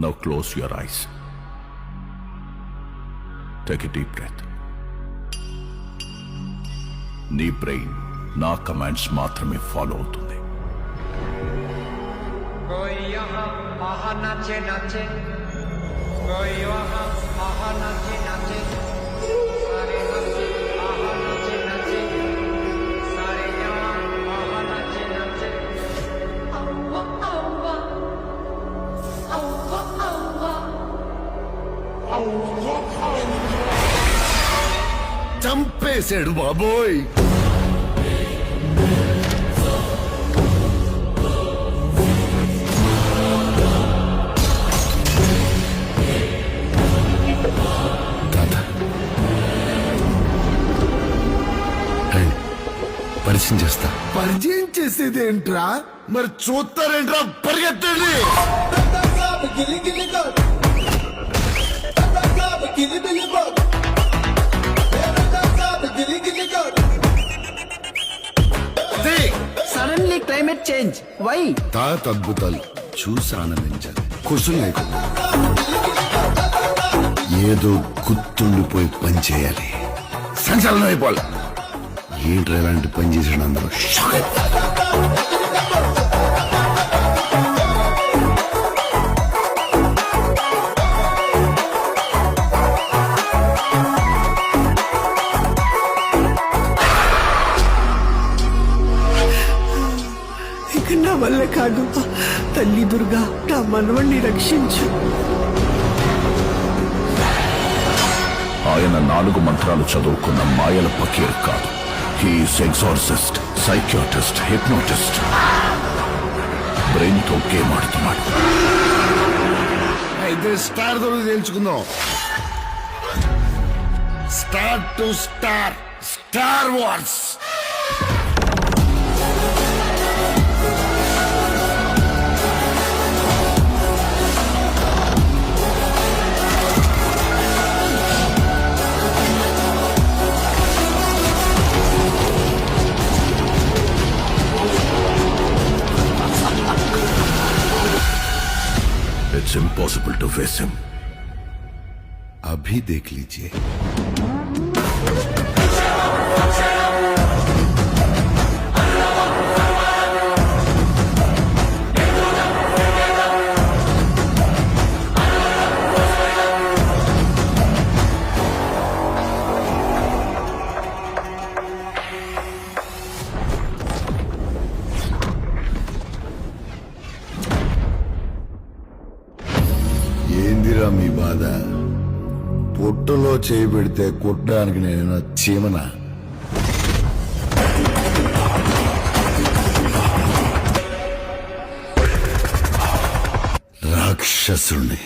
Now close your eyes. Take a deep breath. నీ brain నా commands మాత్రమే follow అవుతుంది. कोई यहाँ आहा नाचे नाचे, कोई वहाँ आहा नाचे नाचे, सारे नाचे आहा नाचे नाचे, सारे यहाँ आहा नाचे नाचे. Aua, aua, aua, aua, చంపేశాడు బాబోయ్. పరిచయం చేస్తా. పరిచయం చేసేదేంట్రా? మరి చూస్తారేంట్రా? పరిగెత్తండి. Suddenly climate change why? తాత అద్భుతాలు చూసి ఆనందించాలి. కుసులు లేకుండా ఏదో గుర్తుండిపోయి పని చేయాలి. సంచలనం అయిపోవాలి. ఏంట్రా ఇలాంటి పని చేసాడు అందరూ? ఇక నా వల్ల కాదు. తల్లి దుర్గా నా మనవణ్ణి రక్షించు. ఆయన 4 మంత్రాలు చదువుకున్న మాయల పకీర్ కాదు. He is exorcist, psychiatrist, hypnotist. Brain తో గేమ్ ఆడుతున్నాడు. అయితే స్టార్ దొరికి తెలుసుకుందాం. Star to star, star wars. It's impossible to face him. अभी देख लीजिए. ఏందిరా మీ బాధ? పొట్టులో చేయి పెడితే కుట్టడానికి నేను చీమనా? రాక్షసుని